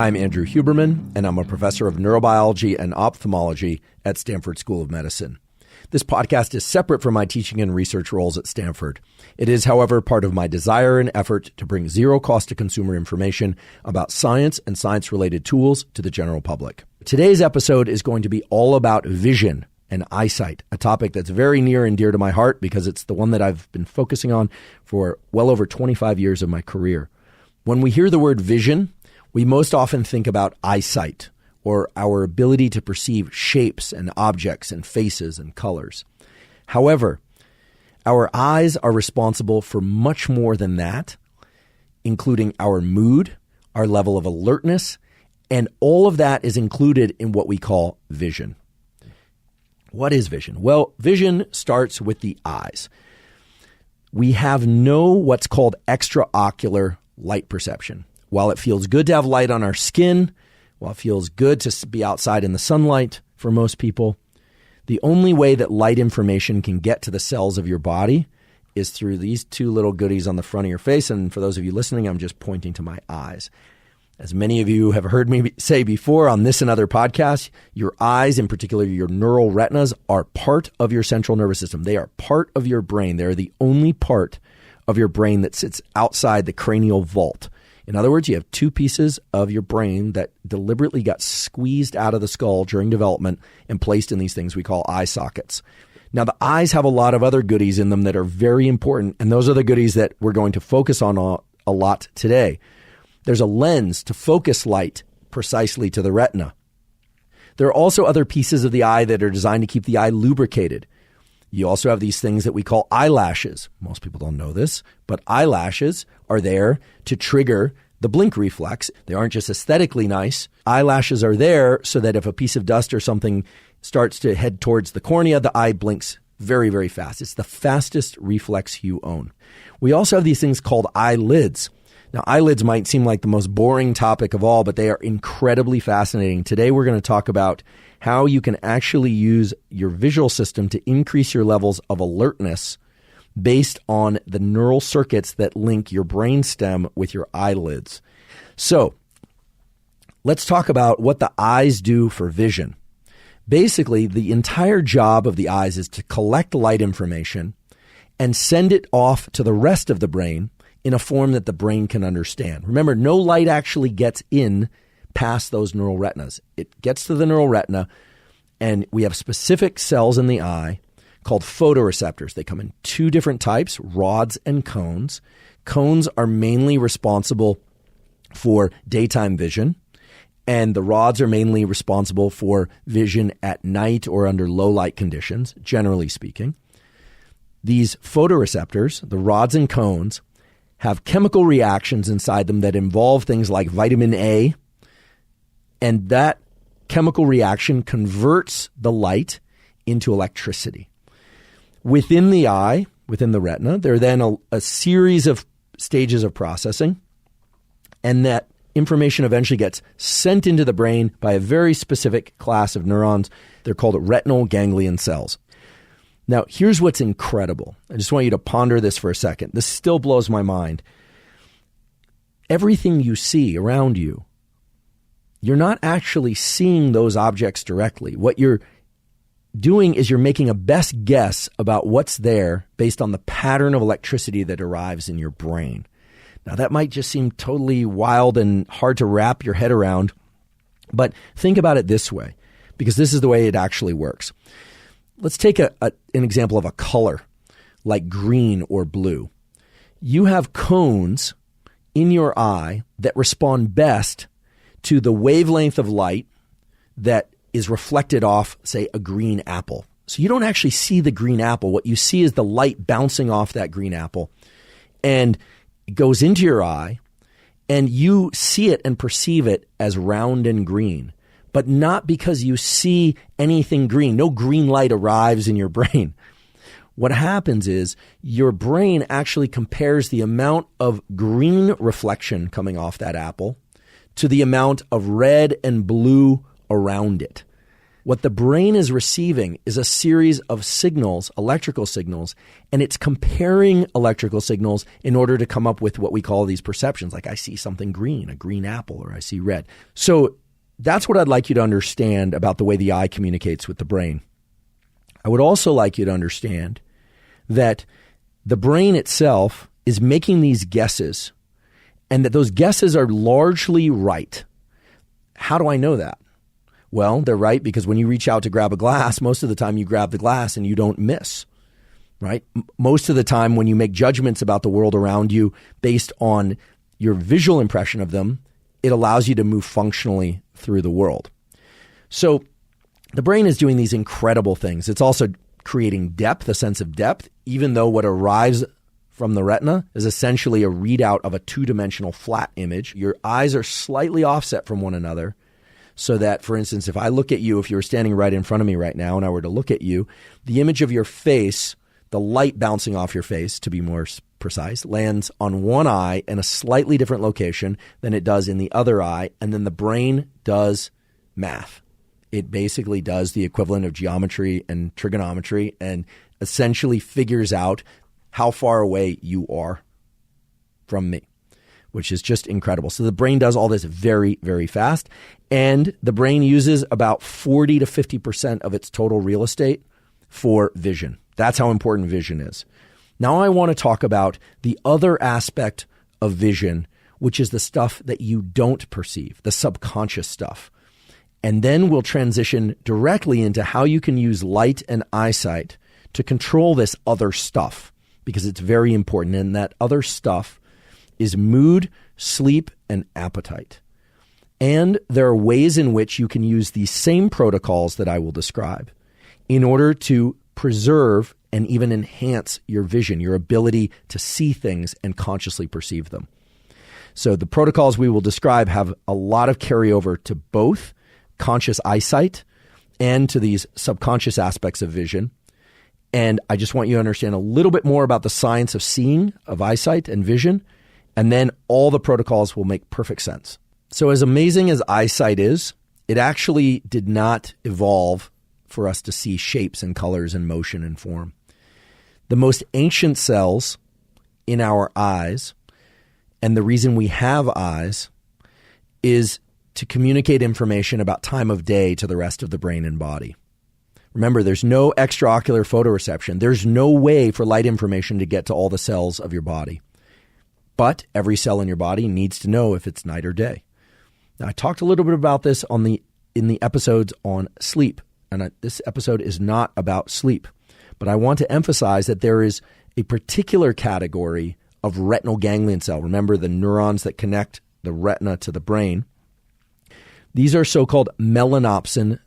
I'm Andrew Huberman, and I'm a professor of neurobiology and ophthalmology at Stanford School of Medicine. This podcast is separate from my teaching and research roles at Stanford. It is, however, part of my desire and effort to bring zero cost to consumer information about science and science-related tools to the general public. Today's episode is going to be all about vision and eyesight, a topic that's very near and dear to my heart because it's the one that I've been focusing on for well over 25 years of my career. When we hear the word vision, we most often think about eyesight, or our ability to perceive shapes and objects and faces and colors. However, our eyes are responsible for much more than that, including our mood, our level of alertness, and all of that is included in what we call vision. What is vision? Well, vision starts with the eyes. We have no what's called extraocular light perception. While it feels good to have light on our skin, while it feels good to be outside in the sunlight for most people, the only way that light information can get to the cells of your body is through these two little goodies on the front of your face. And for those of you listening, I'm just pointing to my eyes. As many of you have heard me say before on this and other podcasts, your eyes, in particular your neural retinas, are part of your central nervous system. They are part of your brain. They are the only part of your brain that sits outside the cranial vault. In other words, you have two pieces of your brain that deliberately got squeezed out of the skull during development and placed in these things we call eye sockets. Now, the eyes have a lot of other goodies in them that are very important, and those are the goodies that we're going to focus on a lot today. There's a lens to focus light precisely to the retina. There are also other pieces of the eye that are designed to keep the eye lubricated. You also have these things that we call eyelashes. Most people don't know this, but eyelashes are there to trigger the blink reflex. They aren't just aesthetically nice. Eyelashes are there so that if a piece of dust or something starts to head towards the cornea, the eye blinks very, very fast. It's the fastest reflex you own. We also have these things called eyelids. Now, eyelids might seem like the most boring topic of all, but they are incredibly fascinating. Today, we're going to talk about how you can actually use your visual system to increase your levels of alertness based on the neural circuits that link your brainstem with your eyelids. So, let's talk about what the eyes do for vision. Basically, the entire job of the eyes is to collect light information and send it off to the rest of the brain in a form that the brain can understand. Remember, no light actually gets in past those neural retinas. It gets to the neural retina, and we have specific cells in the eye called photoreceptors. They come in two different types, rods and cones. Cones are mainly responsible for daytime vision, and the rods are mainly responsible for vision at night or under low light conditions, generally speaking. These photoreceptors, the rods and cones, have chemical reactions inside them that involve things like vitamin A, and that chemical reaction converts the light into electricity. Within the eye, within the retina, there are then a series of stages of processing, and that information eventually gets sent into the brain by a very specific class of neurons. They're called retinal ganglion cells. Now, here's what's incredible. I just want you to ponder this for a second. This still blows my mind. Everything you see around you, you're not actually seeing those objects directly. What you're doing is you're making a best guess about what's there based on the pattern of electricity that arrives in your brain. Now, that might just seem totally wild and hard to wrap your head around, but think about it this way, because this is the way it actually works. Let's take an example of a color like green or blue. You have cones in your eye that respond best to the wavelength of light that is reflected off, say, a green apple. So you don't actually see the green apple. What you see is the light bouncing off that green apple, and it goes into your eye, and you see it and perceive it as round and green, but not because you see anything green. No green light arrives in your brain. What happens is your brain actually compares the amount of green reflection coming off that apple to the amount of red and blue around it. What the brain is receiving is a series of signals, electrical signals, and it's comparing electrical signals in order to come up with what we call these perceptions, like I see something green, a green apple, or I see red. So that's what I'd like you to understand about the way the eye communicates with the brain. I would also like you to understand that the brain itself is making these guesses, and that those guesses are largely right. How do I know that? Well, they're right because when you reach out to grab a glass, most of the time you grab the glass and you don't miss, right? Most of the time when you make judgments about the world around you based on your visual impression of them, it allows you to move functionally through the world. So the brain is doing these incredible things. It's also creating depth, a sense of depth, even though what arrives from the retina is essentially a readout of a two-dimensional flat image. Your eyes are slightly offset from one another so that, for instance, if I look at you, if you were standing right in front of me right now and I were to look at you, the image of your face, the light bouncing off your face, to be more precise, lands on one eye in a slightly different location than it does in the other eye, and then the brain does math. It basically does the equivalent of geometry and trigonometry and essentially figures out how far away you are from me, which is just incredible. So the brain does all this very, very fast, and the brain uses about 40 to 50% of its total real estate for vision. That's how important vision is. Now I want to talk about the other aspect of vision, which is the stuff that you don't perceive, the subconscious stuff. And then we'll transition directly into how you can use light and eyesight to control this other stuff, because it's very important. And that other stuff is mood, sleep, and appetite. And there are ways in which you can use these same protocols that I will describe in order to preserve and even enhance your vision, your ability to see things and consciously perceive them. So the protocols we will describe have a lot of carryover to both conscious eyesight and to these subconscious aspects of vision. And I just want you to understand a little bit more about the science of seeing, of eyesight and vision, and then all the protocols will make perfect sense. So as amazing as eyesight is, it actually did not evolve for us to see shapes and colors and motion and form. The most ancient cells in our eyes, and the reason we have eyes, is to communicate information about time of day to the rest of the brain and body. Remember, there's no extraocular photoreception. There's no way for light information to get to all the cells of your body. But every cell in your body needs to know if it's night or day. Now, I talked a little bit about this in the episodes on sleep, and this episode is not about sleep. But I want to emphasize that there is a particular category of retinal ganglion cell. Remember the neurons that connect the retina to the brain. These are so-called melanopsin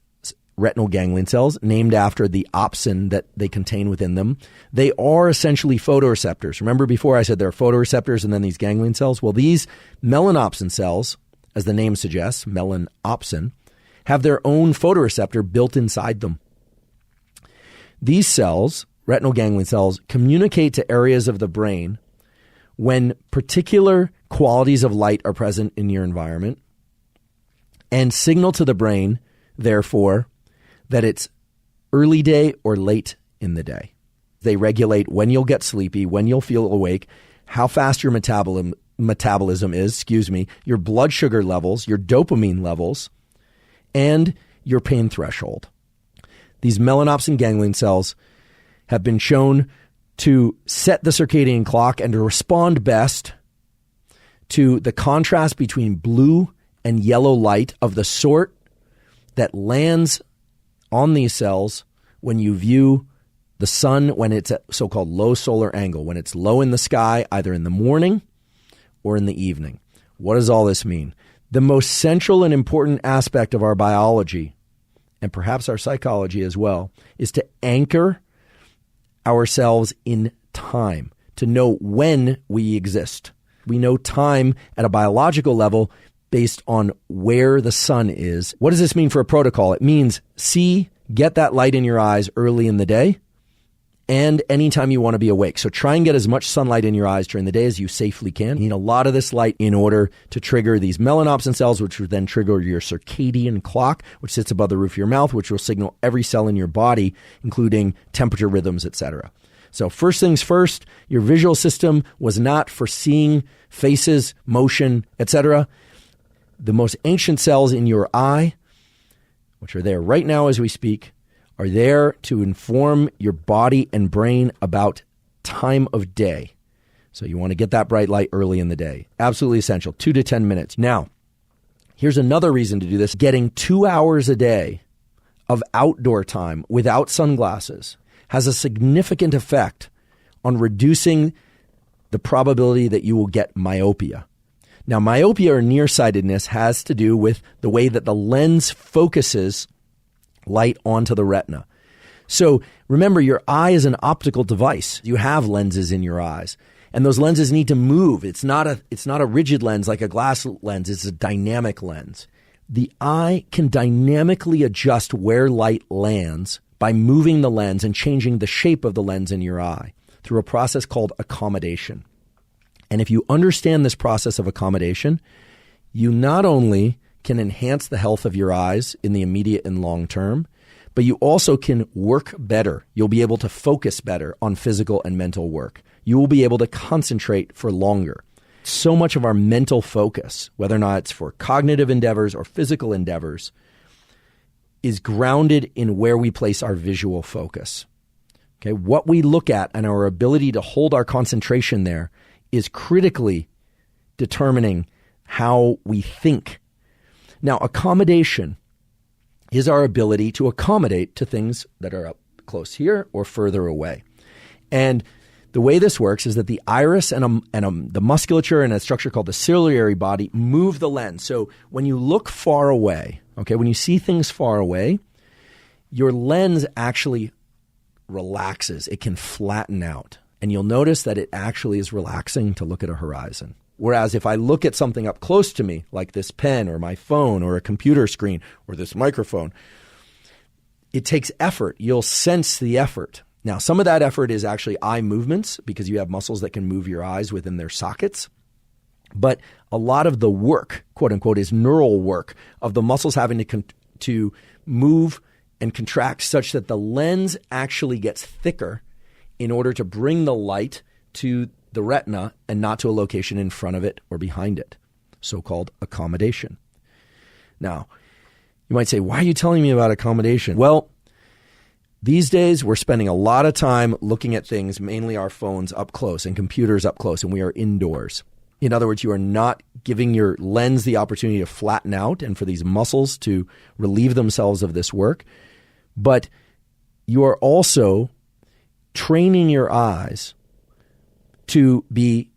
retinal ganglion cells, named after the opsin that they contain within them. They are essentially photoreceptors. Remember before I said there are photoreceptors and then these ganglion cells? Well, these melanopsin cells, as the name suggests, melanopsin, have their own photoreceptor built inside them. These cells, retinal ganglion cells, communicate to areas of the brain when particular qualities of light are present in your environment and signal to the brain, therefore, that it's early day or late in the day. They regulate when you'll get sleepy, when you'll feel awake, how fast your metabolism is, your blood sugar levels, your dopamine levels, and your pain threshold. These melanopsin ganglion cells have been shown to set the circadian clock and to respond best to the contrast between blue and yellow light of the sort that lands on these cells when you view the sun when it's at so-called low solar angle, when it's low in the sky, either in the morning or in the evening. What does all this mean? The most central and important aspect of our biology, and perhaps our psychology as well, is to anchor ourselves in time, to know when we exist. We know time at a biological level based on where the sun is. What does this mean for a protocol? It means get that light in your eyes early in the day and anytime you want to be awake. So try and get as much sunlight in your eyes during the day as you safely can. You need a lot of this light in order to trigger these melanopsin cells, which will then trigger your circadian clock, which sits above the roof of your mouth, which will signal every cell in your body, including temperature rhythms, etc. So first things first, your visual system was not for seeing faces, motion, etc. The most ancient cells in your eye, which are there right now as we speak, are there to inform your body and brain about time of day. So you want to get that bright light early in the day. Absolutely essential, 2 to 10 minutes. Now, here's another reason to do this. Getting 2 hours a day of outdoor time without sunglasses has a significant effect on reducing the probability that you will get myopia. Now, myopia or nearsightedness has to do with the way that the lens focuses light onto the retina. So remember, your eye is an optical device. You have lenses in your eyes, and those lenses need to move. It's not a rigid lens like a glass lens. It's a dynamic lens. The eye can dynamically adjust where light lands by moving the lens and changing the shape of the lens in your eye through a process called accommodation. And if you understand this process of accommodation, you not only can enhance the health of your eyes in the immediate and long term, but you also can work better. You'll be able to focus better on physical and mental work. You will be able to concentrate for longer. So much of our mental focus, whether or not it's for cognitive endeavors or physical endeavors, is grounded in where we place our visual focus. Okay, what we look at and our ability to hold our concentration there is critically determining how we think. Now, accommodation is our ability to accommodate to things that are up close here or further away. And the way this works is that the iris and the musculature and a structure called the ciliary body move the lens. So when you look far away, okay, when you see things far away, your lens actually relaxes. It can flatten out. And you'll notice that it actually is relaxing to look at a horizon. Whereas if I look at something up close to me, like this pen or my phone or a computer screen or this microphone, it takes effort. You'll sense the effort. Now, some of that effort is actually eye movements because you have muscles that can move your eyes within their sockets. But a lot of the work, quote unquote, is neural work of the muscles having to move and contract such that the lens actually gets thicker in order to bring the light to the retina and not to a location in front of it or behind it, so-called accommodation. Now, you might say, why are you telling me about accommodation? Well, these days we're spending a lot of time looking at things, mainly our phones up close and computers up close, and we are indoors. In other words, you are not giving your lens the opportunity to flatten out and for these muscles to relieve themselves of this work, but you are also training your eyes to be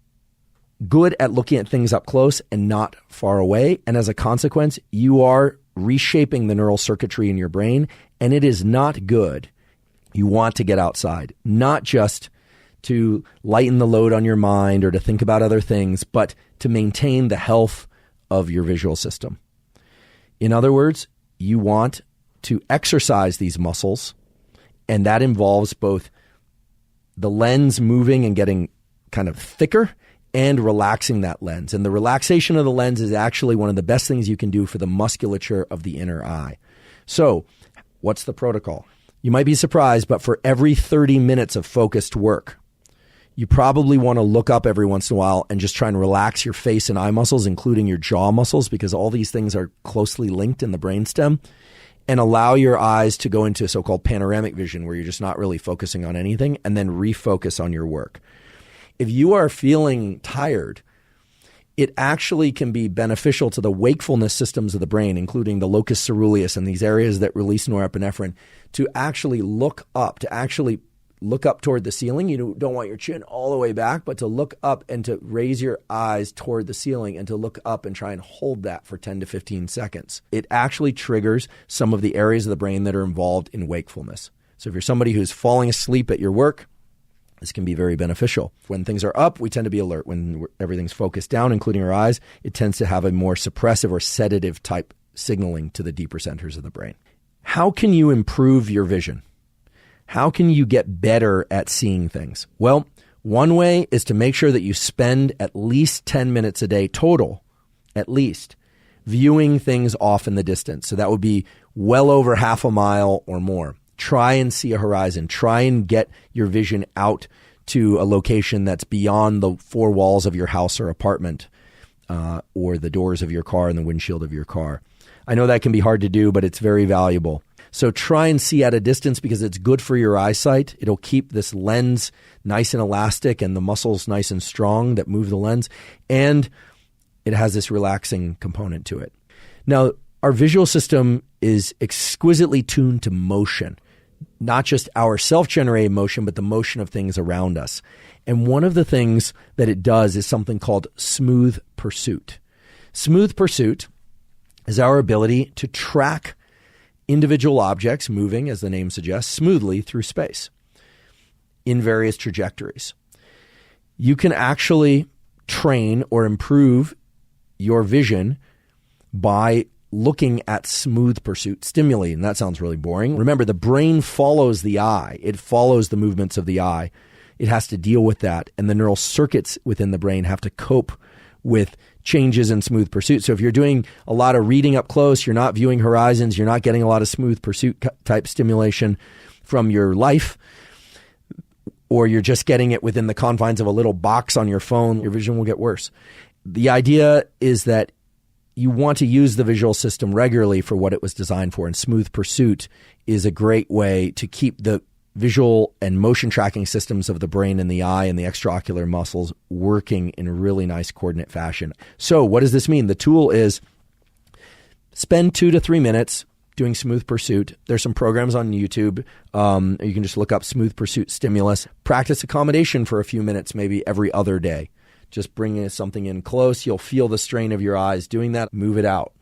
good at looking at things up close and not far away. And as a consequence, you are reshaping the neural circuitry in your brain, and it is not good. You want to get outside, not just to lighten the load on your mind or to think about other things, but to maintain the health of your visual system. In other words, you want to exercise these muscles, and that involves both the lens moving and getting kind of thicker and relaxing that lens. And the relaxation of the lens is actually one of the best things you can do for the musculature of the inner eye. So what's the protocol? You might be surprised, but for every 30 minutes of focused work, you probably want to look up every once in a while and just try and relax your face and eye muscles, including your jaw muscles, because all these things are closely linked in the brainstem, and allow your eyes to go into so-called panoramic vision, where you're just not really focusing on anything, and then refocus on your work. If you are feeling tired, it actually can be beneficial to the wakefulness systems of the brain, including the locus ceruleus and these areas that release norepinephrine, to actually look up toward the ceiling. You don't want your chin all the way back, but to look up and to raise your eyes toward the ceiling and to look up and try and hold that for 10 to 15 seconds. It actually triggers some of the areas of the brain that are involved in wakefulness. So if you're somebody who's falling asleep at your work, this can be very beneficial. When things are up, we tend to be alert. When everything's focused down, including our eyes, it tends to have a more suppressive or sedative type signaling to the deeper centers of the brain. How can you improve your vision? How can you get better at seeing things? Well, one way is to make sure that you spend at least 10 minutes a day total, at least, viewing things off in the distance. So that would be well over half a mile or more. Try and see a horizon. Try and get your vision out to a location that's beyond the four walls of your house or apartment, or the doors of your car and the windshield of your car. I know that can be hard to do, but it's very valuable. So try and see at a distance because it's good for your eyesight. It'll keep this lens nice and elastic and the muscles nice and strong that move the lens. And it has this relaxing component to it. Now, our visual system is exquisitely tuned to motion, not just our self-generated motion, but the motion of things around us. And one of the things that it does is something called smooth pursuit. Smooth pursuit is our ability to track individual objects moving, as the name suggests, smoothly through space in various trajectories. You can actually train or improve your vision by looking at smooth pursuit stimuli, and that sounds really boring. Remember, the brain follows the eye. It follows the movements of the eye. It has to deal with that, and the neural circuits within the brain have to cope with changes in smooth pursuit. So if you're doing a lot of reading up close, you're not viewing horizons, you're not getting a lot of smooth pursuit type stimulation from your life, or you're just getting it within the confines of a little box on your phone, your vision will get worse. The idea is that you want to use the visual system regularly for what it was designed for, and smooth pursuit is a great way to keep the visual and motion tracking systems of the brain and the eye and the extraocular muscles working in a really nice coordinate fashion. So what does this mean? The tool is spend 2 to 3 minutes doing smooth pursuit. There's some programs on YouTube. You can just look up smooth pursuit stimulus. Practice accommodation for a few minutes, maybe every other day. Just bringing something in close. You'll feel the strain of your eyes doing that. Move it out.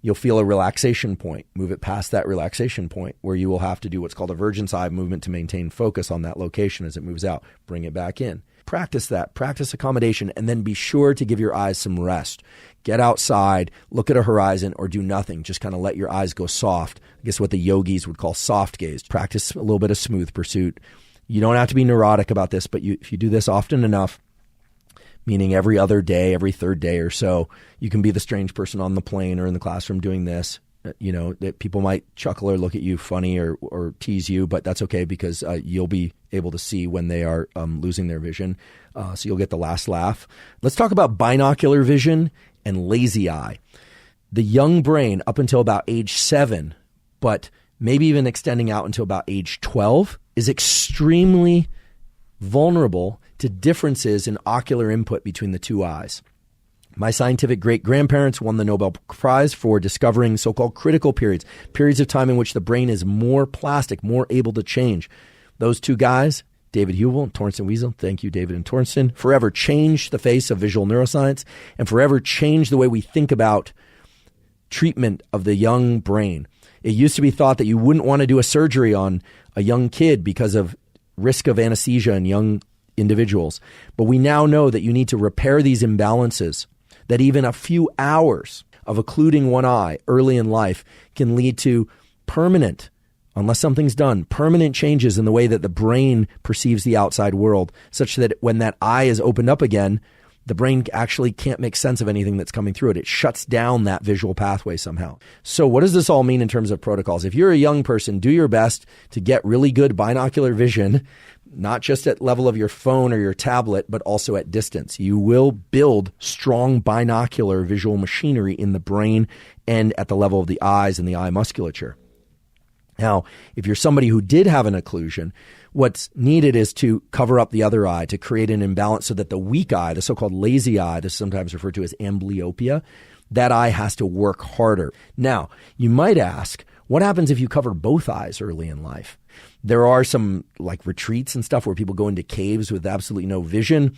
You'll feel a relaxation point. Move it past that relaxation point where you will have to do what's called a virgin's eye movement to maintain focus on that location as it moves out. Bring it back in. Practice that. Practice accommodation, and then be sure to give your eyes some rest. Get outside, look at a horizon, or do nothing. Just kind of let your eyes go soft. I guess what the yogis would call soft gaze. Practice a little bit of smooth pursuit. You don't have to be neurotic about this, but if you do this often enough, meaning every other day, every third day or so, you can be the strange person on the plane or in the classroom doing this. You know, that people might chuckle or look at you funny or tease you, but that's okay because you'll be able to see when they are losing their vision. So you'll get the last laugh. Let's talk about binocular vision and lazy eye. The young brain up until about age 7, but maybe even extending out until about age 12, is extremely vulnerable to differences in ocular input between the two eyes. My scientific great-grandparents won the Nobel Prize for discovering so-called critical periods of time in which the brain is more plastic, more able to change. Those two guys, David Hubel and Torsten Wiesel, thank you, David and Torsten, forever changed the face of visual neuroscience and forever changed the way we think about treatment of the young brain. It used to be thought that you wouldn't want to do a surgery on a young kid because of risk of anesthesia in young individuals. But we now know that you need to repair these imbalances, that even a few hours of occluding one eye early in life can lead to permanent, unless something's done, permanent changes in the way that the brain perceives the outside world, such that when that eye is opened up again, the brain actually can't make sense of anything that's coming through it. It shuts down that visual pathway somehow. So what does this all mean in terms of protocols? If you're a young person, do your best to get really good binocular vision, not just at level of your phone or your tablet, but also at distance. You will build strong binocular visual machinery in the brain and at the level of the eyes and the eye musculature. Now, if you're somebody who did have an occlusion, what's needed is to cover up the other eye, to create an imbalance so that the weak eye, the so-called lazy eye, this is sometimes referred to as amblyopia, that eye has to work harder. Now, you might ask, what happens if you cover both eyes early in life? There are some like retreats and stuff where people go into caves with absolutely no vision.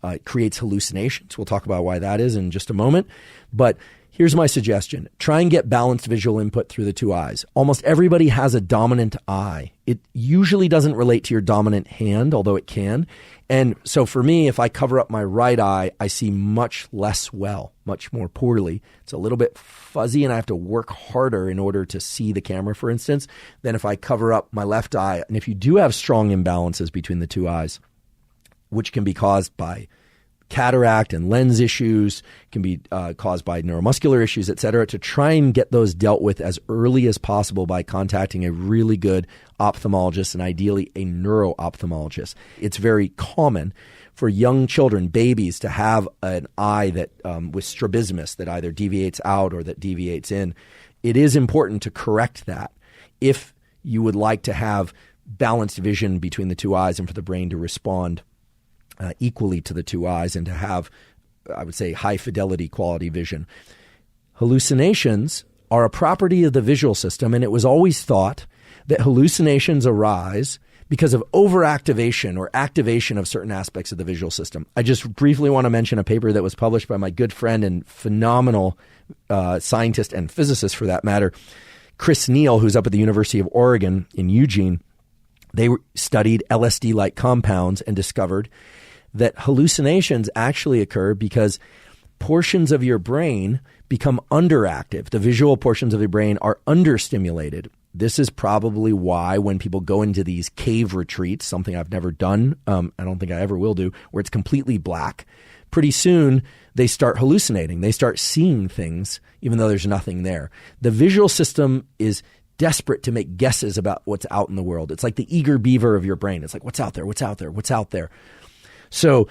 It creates hallucinations. We'll talk about why that is in just a moment. But Here's my suggestion. Try and get balanced visual input through the two eyes. Almost everybody has a dominant eye. It usually doesn't relate to your dominant hand, although it can. And so for me, if I cover up my right eye, I see much less well, much more poorly. It's a little bit fuzzy and I have to work harder in order to see the camera, for instance, than if I cover up my left eye. And if you do have strong imbalances between the two eyes, which can be caused by cataract and lens issues, can be caused by neuromuscular issues, et cetera, to try and get those dealt with as early as possible by contacting a really good ophthalmologist and ideally a neuro-ophthalmologist. It's very common for young children, babies, to have an eye that with strabismus that either deviates out or that deviates in. It is important to correct that if you would like to have balanced vision between the two eyes and for the brain to respond equally to the two eyes and to have, I would say, high fidelity quality vision. Hallucinations are a property of the visual system, and it was always thought that hallucinations arise because of overactivation or activation of certain aspects of the visual system. I just briefly want to mention a paper that was published by my good friend and phenomenal scientist and physicist, for that matter, Chris Neal, who's up at the University of Oregon in Eugene. They studied LSD-like compounds and discovered that hallucinations actually occur because portions of your brain become underactive. The visual portions of your brain are understimulated. This is probably why when people go into these cave retreats, something I've never done, I don't think I ever will do, where it's completely black, pretty soon they start hallucinating. They start seeing things even though there's nothing there. The visual system is desperate to make guesses about what's out in the world. It's like the eager beaver of your brain. It's like, what's out there? What's out there? What's out there? So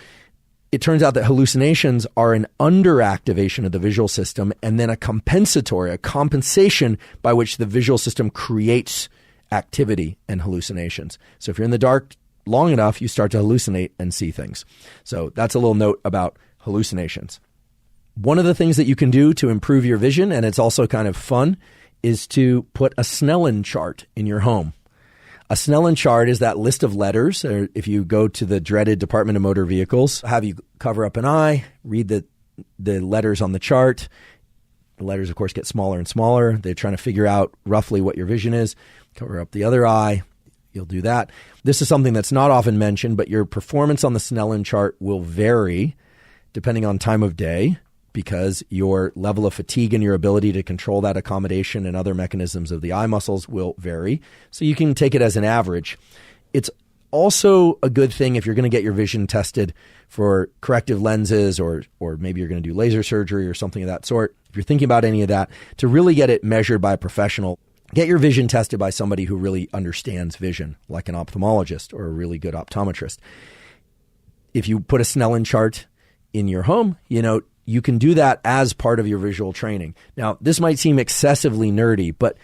it turns out that hallucinations are an underactivation of the visual system and then a compensation by which the visual system creates activity and hallucinations. So if you're in the dark long enough, you start to hallucinate and see things. So that's a little note about hallucinations. One of the things that you can do to improve your vision, and it's also kind of fun, is to put a Snellen chart in your home. A Snellen chart is that list of letters, or if you go to the dreaded Department of Motor Vehicles, have you cover up an eye, read the letters on the chart. The letters, of course, get smaller and smaller. They're trying to figure out roughly what your vision is. Cover up the other eye. You'll do that. This is something that's not often mentioned, but your performance on the Snellen chart will vary depending on time of day, because your level of fatigue and your ability to control that accommodation and other mechanisms of the eye muscles will vary. So you can take it as an average. It's also a good thing if you're going to get your vision tested for corrective lenses or maybe you're going to do laser surgery or something of that sort. If you're thinking about any of that, to really get it measured by a professional, get your vision tested by somebody who really understands vision, like an ophthalmologist or a really good optometrist. If you put a Snellen chart in your home, you can do that as part of your visual training. Now, this might seem excessively nerdy, but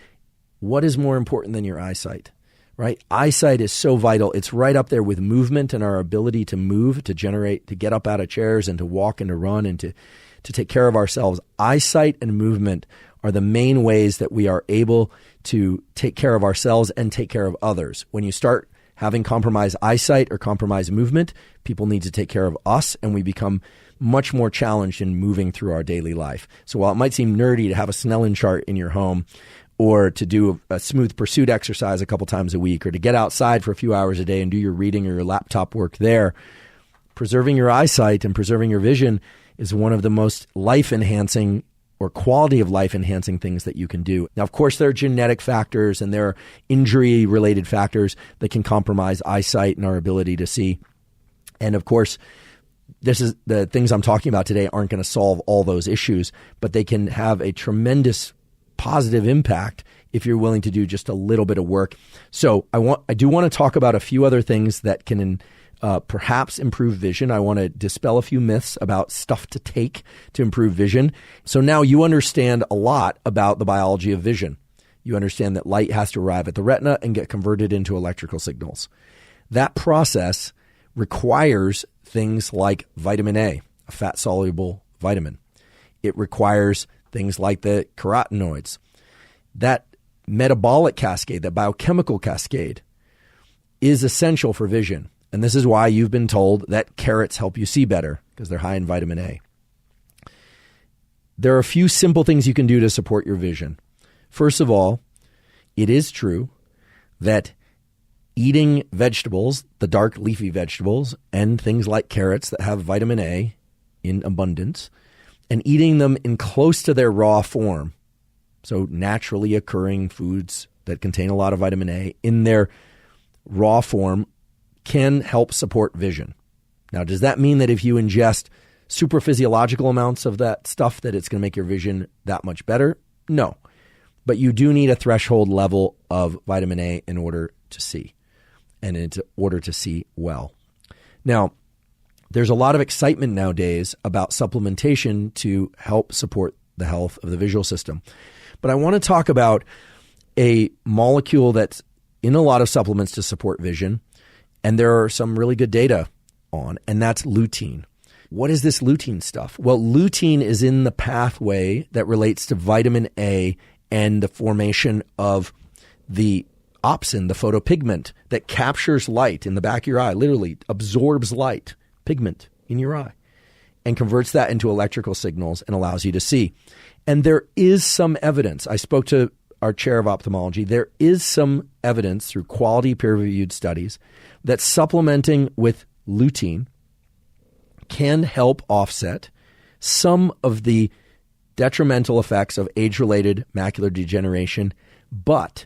what is more important than your eyesight, right? Eyesight is so vital. It's right up there with movement and our ability to move, to generate, to get up out of chairs and to walk and to run and to take care of ourselves. Eyesight and movement are the main ways that we are able to take care of ourselves and take care of others. When you start having compromised eyesight or compromised movement, people need to take care of us, and we become much more challenged in moving through our daily life. So while it might seem nerdy to have a Snellen chart in your home or to do a smooth pursuit exercise a couple times a week or to get outside for a few hours a day and do your reading or your laptop work there, preserving your eyesight and preserving your vision is one of the most life-enhancing or quality of life-enhancing things that you can do. Now, of course, there are genetic factors and there are injury-related factors that can compromise eyesight and our ability to see. And of course, this is the things I'm talking about today aren't going to solve all those issues, but they can have a tremendous positive impact if you're willing to do just a little bit of work. So I do want to talk about a few other things that can perhaps improve vision. I want to dispel a few myths about stuff to take to improve vision. So now you understand a lot about the biology of vision. You understand that light has to arrive at the retina and get converted into electrical signals. That process requires things like vitamin A, a fat-soluble vitamin. It requires things like the carotenoids. That metabolic cascade, that biochemical cascade, is essential for vision. And this is why you've been told that carrots help you see better, because they're high in vitamin A. there are a few simple things you can do to support your vision. First of all, it is true that eating vegetables, the dark leafy vegetables, and things like carrots that have vitamin A in abundance, and eating them in close to their raw form, so naturally occurring foods that contain a lot of vitamin A in their raw form, can help support vision. Now, does that mean that if you ingest super physiological amounts of that stuff that it's going to make your vision that much better? No. But you do need a threshold level of vitamin A in order to see, and in order to see well. Now, there's a lot of excitement nowadays about supplementation to help support the health of the visual system. But I want to talk about a molecule that's in a lot of supplements to support vision, and there are some really good data on, and that's lutein. What is this lutein stuff? Well, lutein is in the pathway that relates to vitamin A and the formation of the opsin, the photopigment that captures light in the back of your eye, literally absorbs light, pigment in your eye, and converts that into electrical signals and allows you to see. And there is some evidence. I spoke to our chair of ophthalmology. There is some evidence through quality peer-reviewed studies that supplementing with lutein can help offset some of the detrimental effects of age-related macular degeneration, but,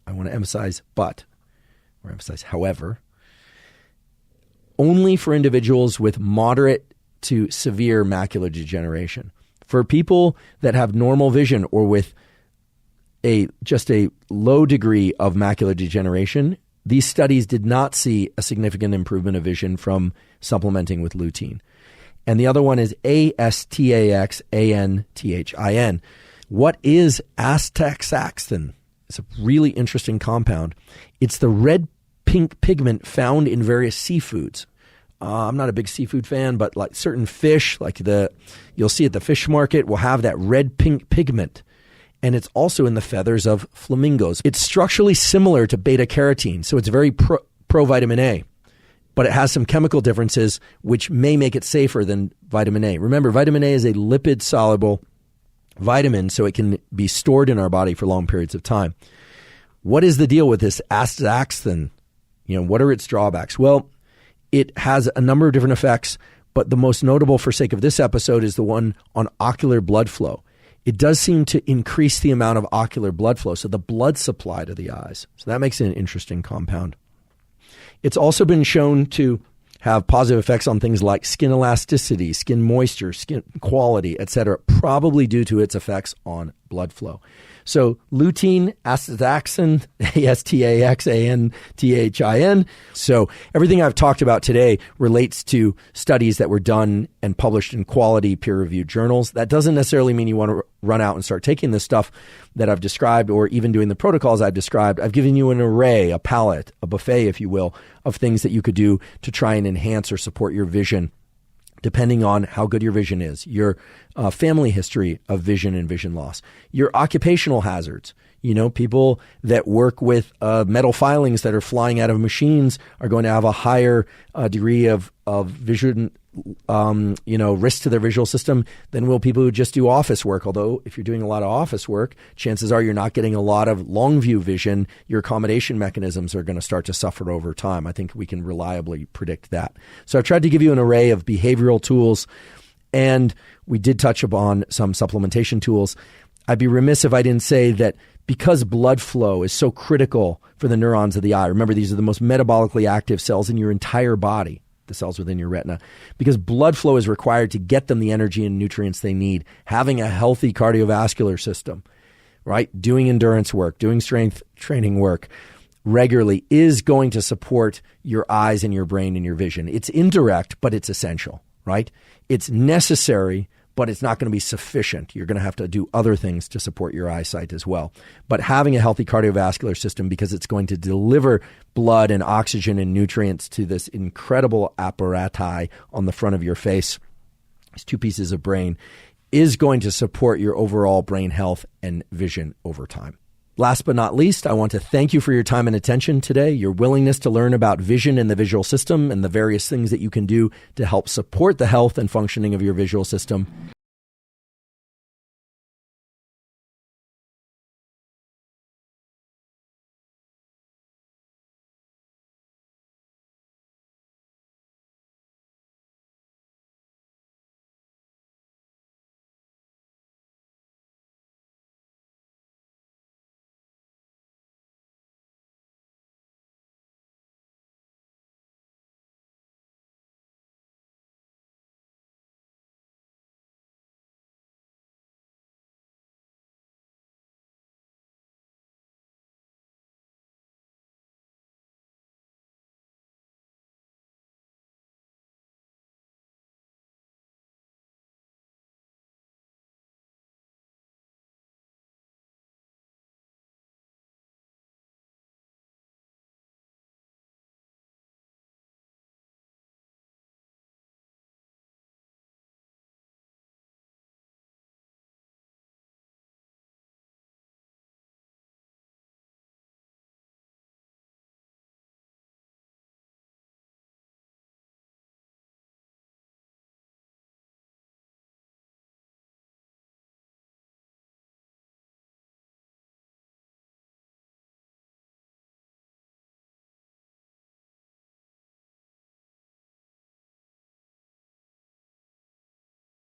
I want to emphasize but, or emphasize however, only for individuals with moderate to severe macular degeneration. For people that have normal vision or with just a low degree of macular degeneration, these studies did not see a significant improvement of vision from supplementing with lutein. And the other one is astaxanthin. What is astaxanthin? It's a really interesting compound. It's the red-pink pigment found in various seafoods. I'm not a big seafood fan, but like certain fish, you'll see at the fish market, will have that red-pink pigment. And it's also in the feathers of flamingos. It's structurally similar to beta-carotene, so it's very pro-vitamin A. But it has some chemical differences which may make it safer than vitamin A. Remember, vitamin A is a lipid-soluble vitamin, so it can be stored in our body for long periods of time. What is the deal with this astaxanthin? What are its drawbacks? Well, it has a number of different effects, but the most notable for sake of this episode is the one on ocular blood flow. It does seem to increase the amount of ocular blood flow, so the blood supply to the eyes. So that makes it an interesting compound. It's also been shown to have positive effects on things like skin elasticity, skin moisture, skin quality, etc., probably due to its effects on blood flow. So lutein, astaxanthin, astaxanthin. So everything I've talked about today relates to studies that were done and published in quality peer-reviewed journals. That doesn't necessarily mean you want to run out and start taking this stuff that I've described or even doing the protocols I've described. I've given you an array, a palette, a buffet, if you will, of things that you could do to try and enhance or support your vision, depending on how good your vision is, your family history of vision and vision loss, your occupational hazards. People that work with metal filings that are flying out of machines are going to have a higher degree of vision, risk to their visual system than will people who just do office work. Although if you're doing a lot of office work, chances are you're not getting a lot of long view vision. Your accommodation mechanisms are going to start to suffer over time. I think we can reliably predict that. So I've tried to give you an array of behavioral tools, and we did touch upon some supplementation tools. I'd be remiss if I didn't say that because blood flow is so critical for the neurons of the eye. Remember, these are the most metabolically active cells in your entire body, the cells within your retina. Because blood flow is required to get them the energy and nutrients they need. Having a healthy cardiovascular system, right? Doing endurance work, doing strength training work regularly is going to support your eyes and your brain and your vision. It's indirect, but it's essential, right? It's necessary, but it's not going to be sufficient. You're going to have to do other things to support your eyesight as well. But having a healthy cardiovascular system, because it's going to deliver blood and oxygen and nutrients to this incredible apparatus on the front of your face, these two pieces of brain, is going to support your overall brain health and vision over time. Last but not least, I want to thank you for your time and attention today, your willingness to learn about vision and the visual system and the various things that you can do to help support the health and functioning of your visual system.